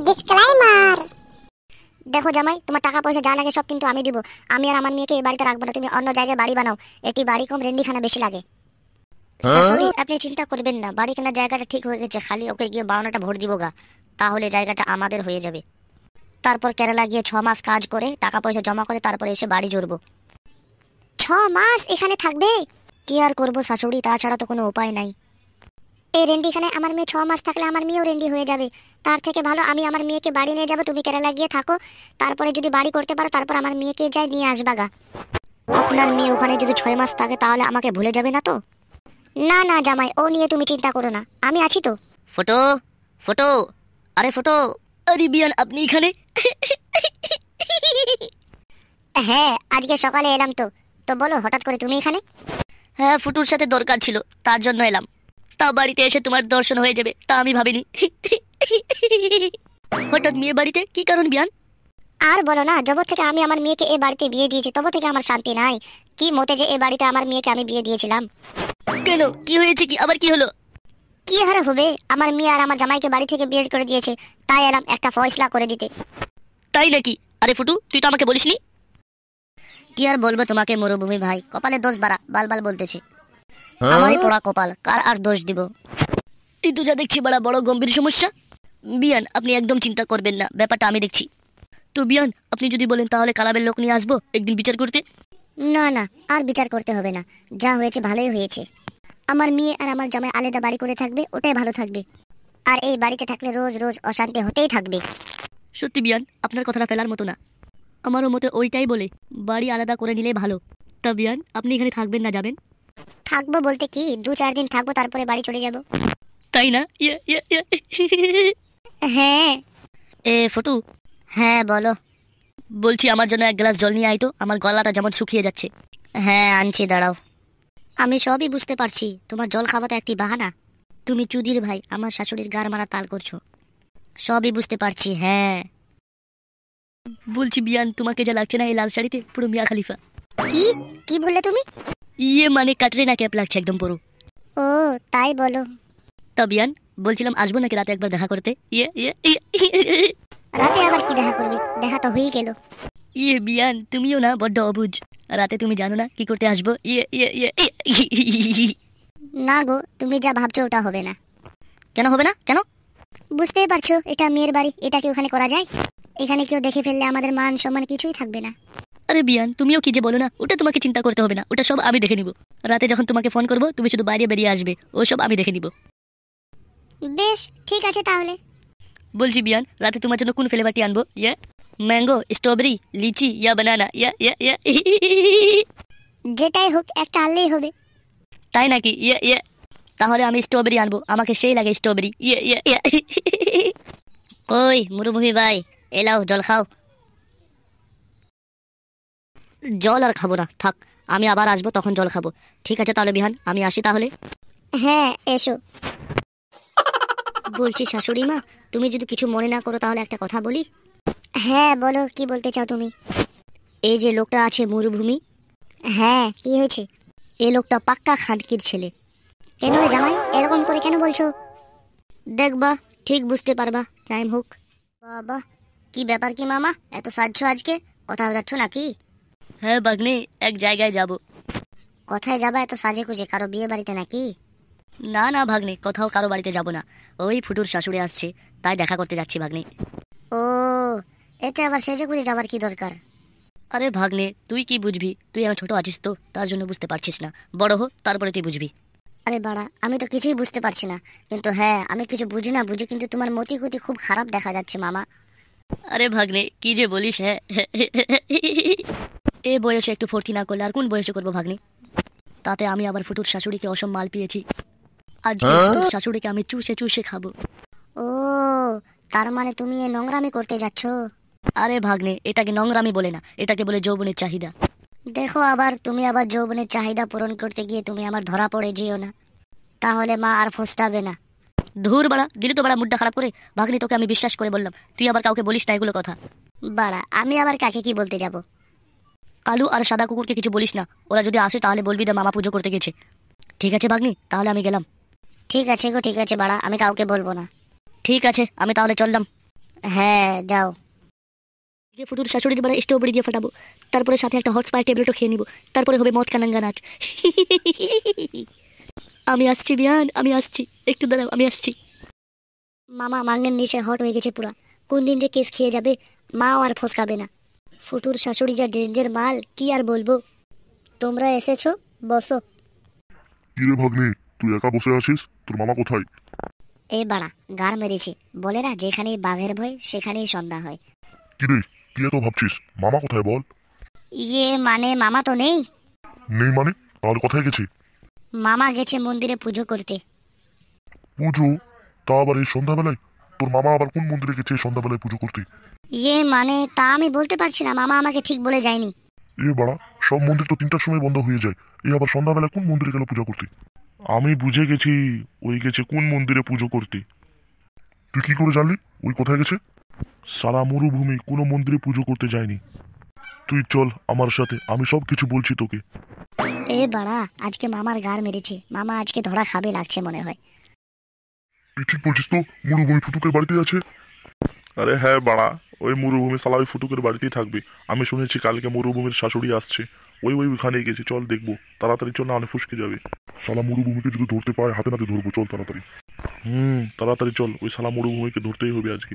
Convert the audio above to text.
Disclaimer. দেখো জামাই, তোমার টাকা পয়সা যা লাগে সব কিন্তু আমি দিব। আমি আর আমার মেয়েকে এই বাড়িতে রাখবো না, তুমি অন্য জায়গায় বাড়ি বানাও। একটি বাড়ি কম, রেন্ডিখানা বেশি লাগে। শাশুড়ি, আপনি চিন্তা করবেন না, বাড়ি কেনার জায়গাটা ঠিক হয়ে গেছে, খালি ওকে গিয়ে 52টা ভোট দিব গা, তাহলে জায়গাটা আমাদের হয়ে যাবে। তারপর কেরালা গিয়ে 6 মাস কাজ করে টাকা পয়সা জমা করে তারপরে এসে বাড়ি জুড়বো। 6 মাস এখানে থাকবে? কি আর করবো শাশুড়ি, তাছাড়া তো কোনো উপায় নাই। এই রেন্ডিখানে আমার মেয়ে 6 মাস থাকলে আমার মেয়েও রেন্ডি হয়ে যাবে। তার থেকে ভালো আমি আমার মেয়েকে বাড়ি নিয়ে যাবো, তুমি কেরালা গিয়ে থাকো। তারপরে যদি বাড়ি করতে পারো তারপর আমার মেয়েকে যাই নিয়ে আসবা গা। আপনার মেয়ে ওখানে যদি 6 মাস থাকে তাহলে আমাকে ভুলে যাবে না তো? না না জামাই, ও নিয়ে তুমি চিন্তা করো না, আমি আছি তো। ফটো ফটো, আরে ফটো, আরে বিয়ান আপনি এখানে? হ্যাঁ, আজকে সকালে এলাম তো। তো বলো, হঠাৎ করে তুমি এখানে? হ্যাঁ, ফুটুর সাথে দরকার ছিল, তার জন্য এলাম। তা বাড়িতে এসে তোমার দর্শন হয়ে যাবে তা আমি ভাবিনি। হঠাৎ মেয়ে বাড়িতে, কি কারণ বিয়ান? আর বলো না, যবে থেকে আমি আমার মেয়েকে এ বাড়িতে বিয়ে দিয়েছি তবে থেকে আমার শান্তি নাই। কি মতে যে এ বাড়িতে আমার মেয়েকে আমি বিয়ে দিয়েছিলাম। কেন, কি হয়েছে, কি আবার কি হলো? কি হারে হবে, আমার মেয়ে আর আমার জামাইকে বাড়ি থেকে বিয়ে করে দিয়েছে, তাই এলাম একটা ফয়সলা করে দিতে। তাই নাকি? আরে ফুটু, তুই তো আমাকে বলিসনি। কি আর বলবো তোমাকে মরুভূমি ভাই, কপালে দোষ বাড়া বাল বাল বলতেছে। আমারই পোড়া কপাল, কার আর দোষ দিব? এই তো যা দেখছি বড় বড় গম্ভীর সমস্যা। বিয়ান আপনি একদম চিন্তা করবেন না, ব্যাপারটা আমি দেখছি। তো বিয়ান আপনি যদি বলেন তাহলে কালাবের লোক নিয়ে আসবো একদিন বিচার করতে। না না, আর বিচার করতে হবে না, যা হয়েছে ভালোই হয়েছে। আমার মেয়ে আর আমার জামাই আলাদা বাড়ি করে থাকবে, ওটাই ভালো থাকবে। আর এই বাড়িতে থাকলে রোজ রোজ অশান্তি হতেই থাকবে। সত্যি বিয়ান, আপনার কথাটা ফেলার মতো না। আমারও মতে ওইটাই বলে, বাড়ি আলাদা করে নিলে ভালো। তা বিয়ান আপনি এখানে থাকবেন না, যাবেন? থাকবো বলতে কি, 2-4 দিন থাকবো, তারপরে বাড়ি চলে যাব। তাই না? হ্যাঁ। এ ফটু, হ্যাঁ বলো। বলছি আমার জন্য 1 গ্লাস জল নিয়ে আয় তো, আমার গলাটা যেমন শুকিয়ে যাচ্ছে। হ্যাঁ আনছি, দাঁড়াও। আমি সবই বুঝতে পারছি, তোমার জল খাওয়াটা একটি বাহানা। তুমি চুদির ভাই, আমার শাশুড়ির গার মারা তাল করছো, সবই বুঝতে পারছি। হ্যাঁ। বলছি বিয়ান, তোমাকে যা লাগছে না এই লাল শাড়িতে, পুরো মিয়া খালিফা। কি কি বললে তুমি? ইয়ে মানে ক্যাটরিনা ক্যাপ লাগছে একদম পুরো। ও তাই বলো। তা বিয়ান বলছিলাম আসবো নাকি রাতে একবার দেখা করতে? রাতে আবার কি দেখা করবে, দেখা তো হয়ে গেল। বিয়ান তুমিও না বড্ড অবুঝ। রাতে তুমি জানো না কি করতে আসবো? না গো, তুমি যা ভাবছো ওটা হবে না। কেন হবে না, কেন? বুঝতেই পারছো, এটা মেয়ের বাড়ি, এটা কি ওখানে করা যায়? এখানে কেউ দেখে ফেললে আমাদের মান সম্মান কিছুই থাকবে না। আরে বিয়ান তুমিও কি যে বলো না, ওটা তোমাকে চিন্তা করতে হবে না, ওটা সব আমি দেখে নিব। রাতে যখন তোমাকে ফোন করবো তুমি শুধু বাইরে বেরিয়ে আসবে, ও সব আমি দেখে নিব। বেশ ঠিক আছে তাহলে। বলছি বিয়ান, রাতে তোমার জন্য কোন ফ্লেভারটি আনবো? ম্যাঙ্গো, স্ট্রবেরি, লিচি, বানানা? যেটাই হোক একটা আনলেই হবে। তাই নাকি? তাহলে আমি স্ট্রবেরি আনবো, আমাকে সেই লাগে স্ট্রবেরি। কই মুরুভূমি ভাই, এলাও জল খাও। জল আর খাবো না, থাক, আমি আবার আসবো তখন জল খাবো। ঠিক আছে তাহলে বিহান, আমি আসি তাহলে। হ্যাঁ এসো। বলছি শাশুড়ি মা, তুমি যদি কিছু মনে না করো তাহলে একটা কথা বলি। হ্যাঁ বলো, কি বলতে চাও তুমি? এই যে লোকটা আছে মরুভূমি, হ্যাঁ কি হয়েছে? এই লোকটা পাক্কা খানকির ছেলে। কেন রে জামাই, এরকম করে কেন বলছো? দেখবা ঠিক বুঝতে পারবা, টাইম হোক। বাবা, কি ব্যাপার কি মামা, এত সাজছো আজকে? কোথাও যাচ্ছ নাকি? হ্যাঁ বাগনে, এক জায়গায় যাব। কোথায় যাবা এত সাজে কুজে, কারো বিয়ে বাড়িতে নাকি? না না ভাগ্নে, কোথাও কারো বাড়িতে যাব না, ওই ফুটুর শাশুড়ি আসছে তাই দেখা করতে যাচ্ছি ভাগ্নে। ও, এতে আবার সেজে গুজে যাবার কি দরকার? আরে ভাগ্নে তুই কি বুঝবি, তুই আমার ছোট আছিস তো তার জন্য বুঝতে পারছিস না, বড় হো তারপরে তুই বুঝবি। আরে বাড়া, আমি তো কিছুই বুঝতে পারছি না, কিন্তু হ্যাঁ আমি কিছু বুঝি না বুঝি, কিন্তু তোমার মতি গতি খুব খারাপ দেখা যাচ্ছে মামা। আরে ভাগ্নে কি যে বলিস, হ্যাঁ। এ বয়সে একটু ফুর্তি না করলে আর কোন বয়সে করবো ভাগ্নে? তাতে আমি আবার ফুটুর শাশুড়িকে অসম মাল পেয়েছি, আজ ফুটুর শাশুড়িকে আমি চুষে চুষে খাবো। ও, তার মানে তুমি এ নোংরামি করতে যাচ্ছ? আরে ভাগ্নে এটাকে নোংরামি বলে না, এটাকে বলে যৌবনের চাহিদা। দেখো আবার, তুমি আবার যৌবনের চাহিদা পূরণ করতে গিয়ে তুমি আমার ধরা পড়ে যেও না, তাহলে মা আর ফোসটাবে না। ধুর বাড়া, দিলি তো বাড়া মুডটা খারাপ করে। ভাগ্নে তোকে আমি বিশ্বাস করে বললাম, তুই আবার কাউকে বলিস না এগুলো কথা। বাড়া, আমি আবার কাকে কি বলতে যাব? কালু আর সাদা কুকুরকে কিছু বলিস না, ওরা যদি আসে তাহলে বলবি যে মামা পুজো করতে গেছে। ঠিক আছে ভাগ্নি, তাহলে আমি গেলাম। ঠিক আছে গো, ঠিক আছে বাড়া, আমি কাউকে বলবো না। ঠিক আছে আমি তাহলে চললাম। হ্যাঁ যাও। যে ফুটুর শাশুড়ির বেলা স্ট্রবেরি দিয়ে ফাটাবো, তারপরে সাথে একটা হট স্পাই ট্যাবলেটও খেয়ে নিব, তারপরে হবে মদ কানাঙ্গা নাচ। আমি আসছি বিয়ান, আমি আসছি, একটু দাঁড়াও, আমি আসছি। মামা মাঙ্গের নিচে হট হয়ে গেছে পুরা। কোন দিন যে কেস খেয়ে যাবে, মাও আর ফসকাবে না। ফুটুর শাশুড়ি যা ডেঞ্জের মাল, কি আর বলবো। তোমরা এসেছো, বসো। কি রে ভাগ্নে, তুই একা বসে আছিস? তোর মামা কোথায়? এ বাড়া, গার মেরেছে। বলে না, যেখানেই বাঘের ভয় সেখানেই সন্ধ্যা হয়। কি রে, কি এত ভাবছিস? মামা কোথায় বল? ইয়ে মানে মামা তো নেই। নেই মানে? তাহলে কোথায় গেছে? মামা গেছে মন্দিরে পুজো করতে। পুজো? তা আবার এই সন্ধ্যাবেলায়? তোর মামা আবার কোন মন্দিরে গেছে এই সন্ধ্যাবেলায় পুজো করতে? ইয়ে মানে তা আমি বলতে পারছি না, মামা আমাকে ঠিক বলে যায়নি। এ বাড়া, সব মন্দির তো 3টার সময় বন্ধ হয়ে যায়। এই আবার সন্ধ্যাবেলায় কোন মন্দিরে গেল পূজা করতে? আমি বুঝে গেছি, ওই গেছে কোন মন্দিরে পুজো করতে। তুই কি করে জানলি ওই কোথায় গেছে? সারা মরুভূমি কোনো মন্দিরে পুজো করতে যায়নি। তুই চল আমার সাথে, আমি সব কিছু বলছি তোকে। এ বাড়া, আজকে মামার গার মেরেছে। মামা আজকে ধরা খাবে লাগছে মনে হয়। তুই ঠিক বলছিস তো? মরুভূমি ফুটুকের বাড়িতে আছে? আরে হ্যাঁ বাড়া, ওই মরুভূমি সালা ওই ফুটুকের বাড়িতেই থাকবে। আমি শুনেছি কালকে মরুভূমির শাশুড়ি আসছে। ওইখানেই গেছে, চল দেখবো। তাড়াতাড়ি চল, না হলে ফুসকে যাবে। শালা মরুভূমিকে যদি ধরতে পায় হাতে নাতে ধরবো, চল তাড়াতাড়ি। তাড়াতাড়ি চল, ওই শালা মরুভূমিকে ধরতেই হবে আজকে।